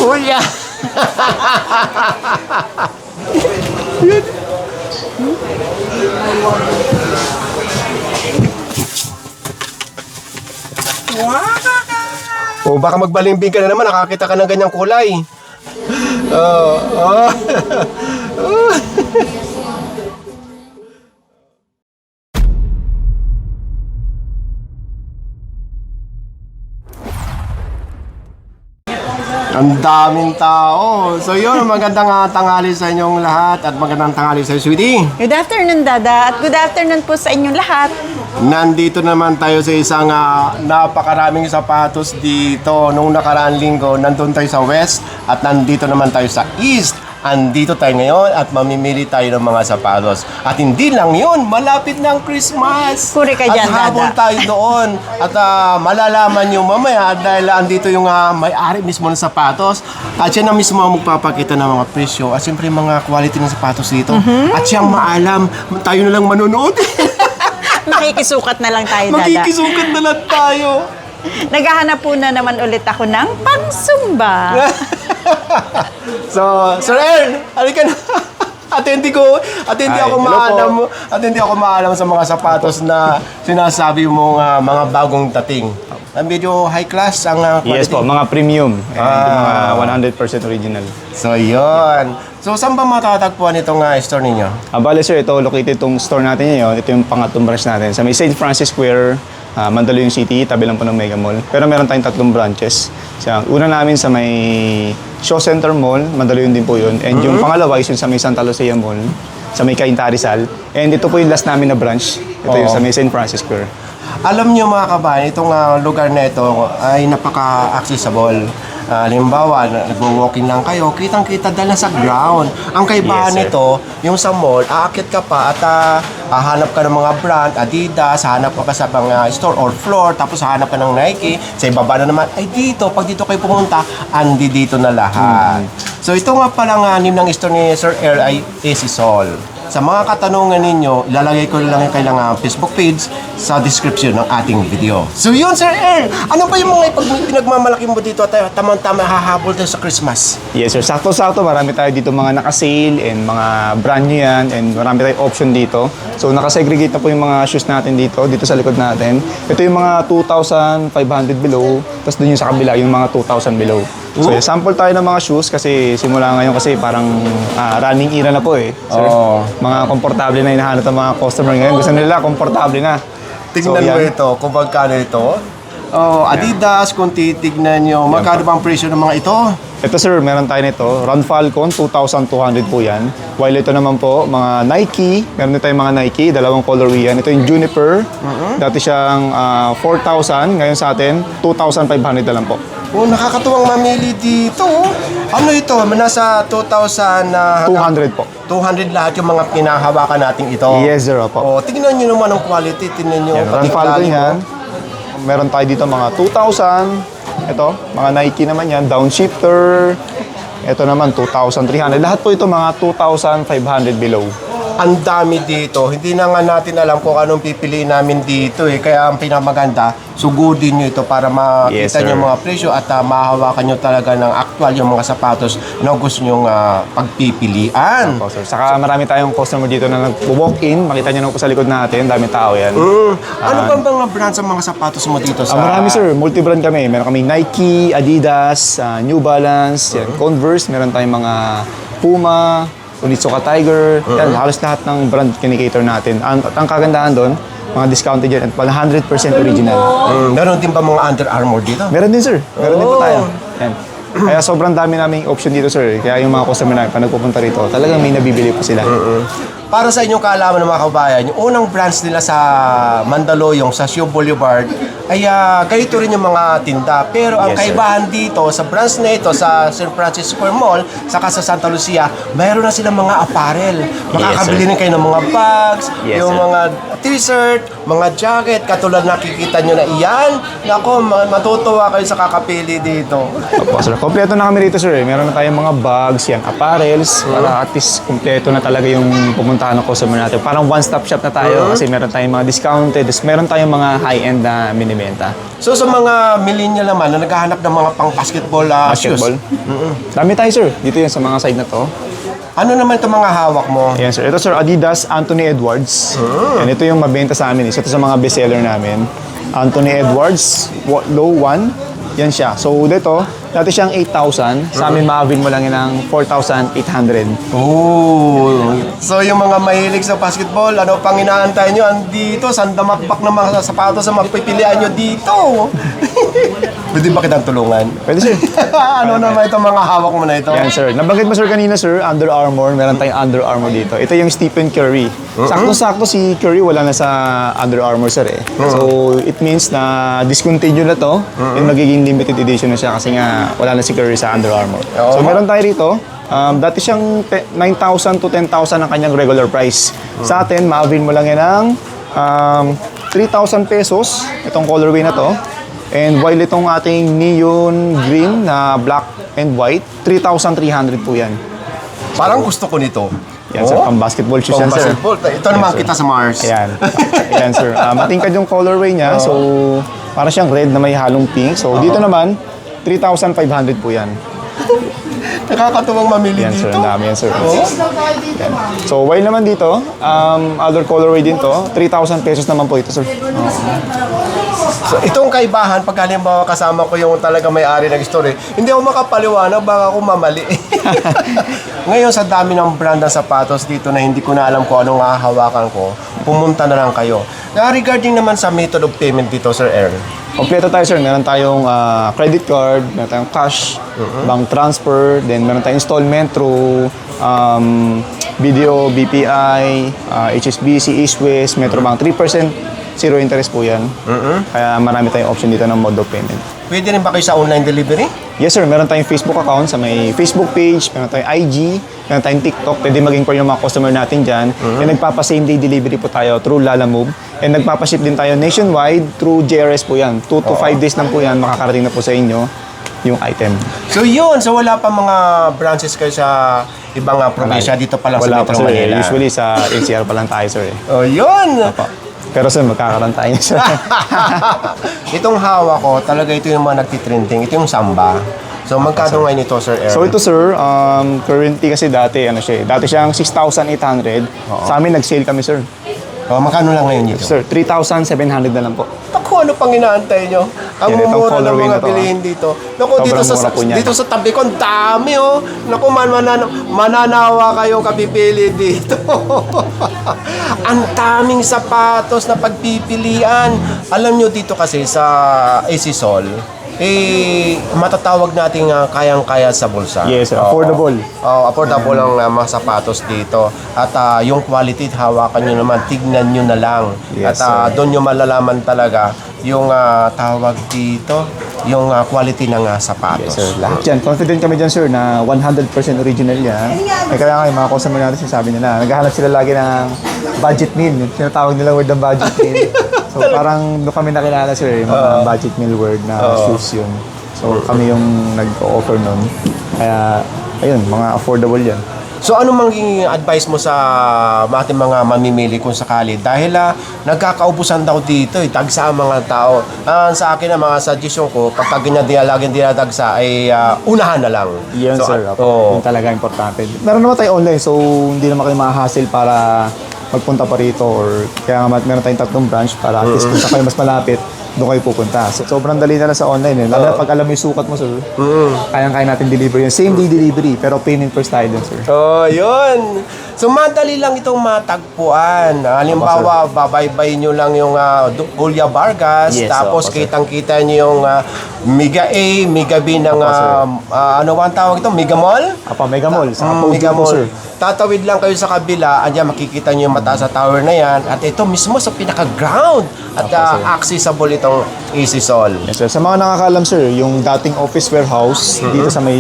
Kuya! O baka magbalimbing ka na naman, nakakita ka ng ganyang kulay. Ang daming tao. So yun, magandang tanghali sa inyong lahat at magandang tanghali sa sweetie. Good afternoon, Dada, at good afternoon po sa inyong lahat. Nandito naman tayo sa isang napakaraming sapatos dito. Nung nakaraang linggo, nandun tayo sa West at nandito naman tayo sa East. Andito tayo ngayon at mamimili tayo ng mga sapatos. At hindi lang yun, malapit na ang Christmas. Puri ka dyan, At habol Dada. tayo doon. At malalaman nyo mamaya dahil andito yung may-ari mismo ng sapatos. At siya na mismo ang magpapakita ng mga presyo. At siyempre mga quality ng sapatos dito. At siyang maalam, tayo na lang manonood. Makikisukat na lang tayo, Dada. Magkikisukat na lang tayo. Naghahanap po na naman ulit ako ng pangsumba. So, Sir Earl, halika na. At hindi ako maalam sa mga sapatos na sinasabi mong mga bagong dating. Medyo high class ang quality. Yes po, mga premium. And mga 100% original. So, yun. So, saan ba matatagpuan itong store ninyo? Bale sir, ito located itong store natin ngayon. Ito yung pangatlong branch natin. Sa may St. Francis Square, Mandaluyong City, tabi lang po ng Mega Mall. Pero meron tayong 3 branches. So, una namin sa may Shaw Center Mall, Mandaluyong din po yun. And yung pangalawa is yung sa may Santa Lucia Mall, sa may Cainta Rizal. And ito po yung last namin na branch. Ito yung sa may St. Francis Square. Alam niyo mga kabayan, itong lugar na ito ay napaka-accessible. Halimbawa, nagwo-walking lang kayo, kitang-kita dahil sa ground. Ang kaibahan Yes, sir. nito, yung sa mall, aakyat ka pa at hahanap ka ng mga brand, Adidas, hahanap ka pa sa mga store or floor, tapos hahanap ka ng Nike, sa ibaba na naman, ay dito, pag dito kayo pumunta, andi dito na lahat. So ito nga palang name ng store ni Sir Earl ay AC Sol. Sa mga katanungan ninyo, ilalagay ko lang yung kailangan Facebook page sa description ng ating video. So yun, Sir Earl, ano pa yung mga pinagmamalaki mo dito at tamang-tama hahabol tayo sa Christmas? Yes sir, sakto-sakto. Marami tayo dito mga naka-sale and mga brand new yan and marami tayong option dito. So nakasegregate na po yung mga shoes natin dito sa likod natin. Ito yung mga 2,500 below, tapos dun yung sa kabila yung mga 2,000 below. So sample tayo ng mga shoes kasi simula ngayon kasi parang running era na po eh. Sir, mga komportable na hinahanap ng mga customer ngayon. Gusto nila komportable na. Tignan mo ito, kung magkano ito. Adidas, kung titignan nyo, magkano bang presyo ng mga ito? Ito sir, meron tayo nito. Run Falcon, 2,200 po yan. While ito naman po, mga Nike. Meron din tayong mga Nike, dalawang colorway yan. Ito yung Juniper. Dati siyang 4,000. Ngayon sa atin, 2,500 na lang po. Nakakatuwang mamili dito. Ano ito? Nasa 2,000 200 po. 200 lahat yung mga pinahawakan natin ito. Yes sir, po. Tingnan nyo naman ang quality. Tingnan nyo. Yan, Run Falcon yan. Meron tayo dito mga 2,000. Ito, mga Nike naman yan. Downshifter. Ito naman, 2,300. Lahat po ito mga 2,500 below. Ang dami dito. Hindi na nga natin alam kung anong pipiliin namin dito eh. Kaya ang pinamaganda, sugudin nyo ito para Yes, makita nyo sir. mga presyo at mahawakan nyo talaga ng actual yung mga sapatos na gusto nyo pagpipilian. Po, sir. Saka marami tayong customer dito na nag-walk-in. Makita nyo naman po sa likod natin. Dami tao yan. Ano bang mga brand sa mga sapatos mo dito sa... Marami sir, multi-brand kami. Meron kaming Nike, Adidas, New Balance, yan, Converse, meron tayong mga Puma, Onitsuka Tiger, yan, halos lahat ng brand kinikater natin. Ang kagandahan doon, mga discounted yan at 100% original. Meron din ba mga Under Armour dito? Meron din sir, meron din po tayo. Yan. Kaya sobrang dami naming option dito sir. Kaya yung mga customer namin, pag nagpupunta rito, talagang may nabibili po sila. Para sa inyong kaalaman ng mga kabayan, yung unang branch nila sa Mandaluyong, sa Shaw Boulevard, ay ganito rin yung mga tinda. Pero ang Yes, sir. kaibahan dito, sa branch na ito, sa St. Francis Square Mall, saka sa Santa Lucia, mayroon na silang mga apparel. Makakabili rin kayo ng mga bags, Yes, yung sir. mga t-shirt, mga jacket, katulad nakikita nyo na iyan. Nako, matutuwa kayo sa kakapili dito. Opo, sir. Kompleto na kami rito, sir. Meron na tayong mga bags, yan, apparels, para at least kompleto na talaga yung pumunta pupuntahan ng customer natin. Parang one-stop shop na tayo kasi meron tayong mga discounted, meron tayong mga high-end na minibenta. So sa mga millennial naman na naghahanap ng mga pang-basketball Basketball. shoes. Dami tayo, sir. Dito yan sa mga side na to. Ano naman itong mga hawak mo? Ayan, sir. Ito, sir, Adidas Anthony Edwards. And ito yung mabenta sa amin. Isa ito sa mga bestseller namin. Anthony Edwards, low 1. Yan siya. So, dito, dati siyang 8,000. Sa amin, maavin mo lang yan ng 4,800. Oh. So yung mga mahilig sa basketball, ano pang inaantay nyo? Andito, sandamakbak ng mga sapatos sa mapipilian nyo dito. Pwede ba kitang tulungan? Pwede, sir. Ano naman itong mga hawak mo na ito? Yan, sir. Nabanggit mo, sir, kanina, sir, Under Armour. Meron tayong Under Armour dito. Ito yung Stephen Curry. Sakto-sakto si Curry wala na sa Under Armour, sir, eh. So, it means na discontinue na to and magiging limited edition na siya kasi nga wala na si Curry sa Under Armour. So, meron tayo rito. Dati siyang 9,000 to 10,000 ang kanyang regular price. Sa atin, maavin mo lang yan ng 3,000 pesos. Itong colorway na to. And while itong ating neon green na black and white, 3,300 po yan. Parang gusto ko nito. Yan, sir. Pang basketball shoes yan, sir. Basketball. Ito naman sir. kita sa Mars. Ayan. Ayan, sir. Matingkad yung colorway niya. So, para siyang red na may halong pink. So, dito naman, 3,500 po yan. Nakakatuwang mamili Yan, dito. sir. Ang dami yan, sir. Yan. So, while naman dito, other colorway din to, 3,000 pesos naman po ito, sir. So, itong kaibahan, pag halimbawa kasama ko yung talaga may-ari ng store, hindi ako makapaliwanag, baka ako mamali. Ngayon, sa dami ng brand ng sapatos dito na hindi ko na alam kung anong hahawakan ko, pumunta na lang kayo. Regarding naman sa method of payment dito, Sir Earl. Kompleto tayo, sir. Meron tayong credit card, meron tayong cash, bank transfer, then meron tayong installment through Video, BPI, HSBC, East West, Metrobank. 3% zero interest po yan. Kaya marami tayong option dito ng mode of payment. Pwede rin ba kayo sa online delivery? Yes, sir. Meron tayong Facebook account sa may Facebook page, meron tayong IG, meron tayong TikTok. Pwede mag-inquire yung mga customer natin dyan. And nagpapa-same day delivery po tayo through Lalamove. And nagpapa-ship din tayo nationwide through JRS po yan. 2 to 5 days lang po yan, makakarating na po sa inyo yung item. So yun, so wala pa mga branches kayo sa ibang probinsya, dito pa lang Wala sa pa, Metro sir. Manila. Usually sa NCR pa lang tayo, sir. Oh, yun! Opo. Pero sir, magkakaroon tayo, sir. Itong hawak ko, talaga ito yung mga nagtitrending. Ito yung samba. So magkano ngayon ito, Sir Earl? So ito, sir, currently kasi dati, dati siyang 6,800. Sa amin, nag-sale kami, sir. Oh, magkano lang ngayon dito? Sir, 3,700 na lang po. Naku, ano pang inaantay nyo? Ang Yan, itong mumura ng colorway mga na to, bilihin dito. Naku, dito Sobrang sa, mura po niyan. dito sa tabi ko, ang dami, oh. Naku, mananawa kayong kapipili dito. Ang daming sapatos na pagpipilian. Alam nyo dito kasi sa AC Sol, matatawag nating kayang-kaya sa bulsa. Yes, sir. Oo. Affordable. Affordable ang mga sapatos dito. At yung quality, hawakan nyo naman, tignan nyo na lang. Yes, At doon nyo malalaman talaga yung tawag dito, yung quality ng sapatos. Yes, sir. Lahat yan. Confident kami dyan, sir, na 100% original yan. Kaya nga, yung mga customer natin, sinasabi nila, naghahanap sila lagi ng budget meal. Yung tinatawag nila word ng budget meal. So, parang doon kami nakilala, sir, yung mga budget meal word na shoes yun. So, kami yung nag-offer nun. Kaya, ayun, mga affordable yan. So ano magiging advice mo sa ating mga mamimili kung sakali? Dahil nagkakaubusan daw dito, tagsa ang mga tao. Sa akin ang mga suggestion ko, pagka ganyan laging dinadagsa ay unahan na lang. Yan, So, sir. Yun talaga importante. Meron naman tayo online, so hindi naman kayo ma-hassle para magpunta pa rito or kaya nga meron tayong 3 branch para at least kung saan kayo mas malapit, doon kayo pupunta. So, sobrang dali na lang sa online eh. Lalo na pag alam mo yung sukat mo, sir. Kayang-kaya natin deliver yun. Same day delivery, pero payment first tayo dun, sir. Oh, yun. So, madali lang itong matagpuan. Halimbawa, babaybay nyo lang yung Julia Vargas, Yes, tapos opo, sir. kitang-kita nyo yung Mega A, Mega B ng, Opo, sir. ano ba ang tawag ito? Mega Mall? Apa, Mega Mall. Sa Mega Mega Mall, Mall. sir. Tatawid lang kayo sa kabila, andyan makikita nyo yung mataas sa tower na yan. At ito mismo sa pinaka-ground. At Opo, sir. accessible itong Easy Sol. Yes, sir. Sa mga nakakalam, sir, yung dating office warehouse dito sa may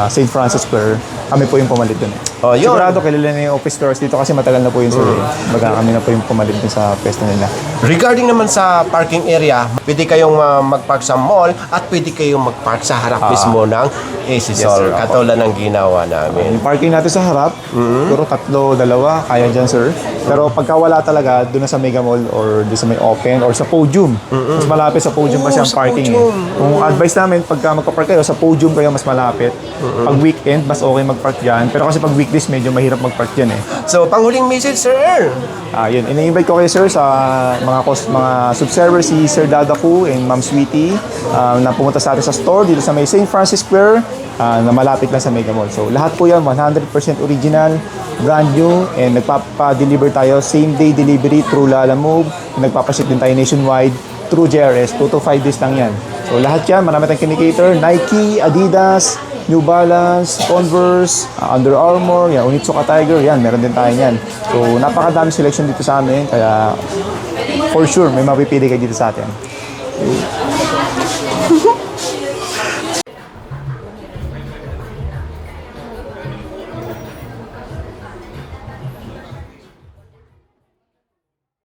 St. Francis Square, kami po yung pumalit dun eh. Oh, yun. Sigurado kilala na yung office stores dito kasi matagal na po yun sir. Baga kami na po yung pumalit din sa pwesto nila. Regarding naman sa parking area, pwede kayong mag-park sa mall at pwede kayong mag-park sa harap mismo ng AC Sol. sir. Katulad ng ginawa namin. Yung parking natin sa harap, puro 3, 2, kaya dyan sir. Pero pagka wala talaga, doon na sa Mega Mall or doon sa may open or sa podium. Mas malapit sa podium pa siya ang sa parking. podium. Kung advice namin, pagka magpa-park kayo, sa podium kayo mas malapit. Pag weekend, mas okay mag-park dyan. Pero kasi pag weekdays, medyo mahirap mag-park dyan eh. So, panghuling message, sir. Yun, ini-invite ko kayo sir sa mga subscriber si Sir Dadaku and Ma'am Sweetie na pumunta sa atin sa store dito sa may St. Francis Square na malapit lang sa Mega Mall. So lahat po yan 100% original, brand new, and nagpapa-deliver tayo same day delivery through Lalamove. Nagpapaship din tayo nationwide through JRS. 2 to 5 days lang yan. So lahat yan, marami tayong kinikater. Nike, Adidas, New Balance, Converse, Under Armour, yan, Onitsuka Tiger, yan, meron din tayo yan. So, napakadami selection dito sa amin, kaya for sure, may mapipili kayo dito sa atin.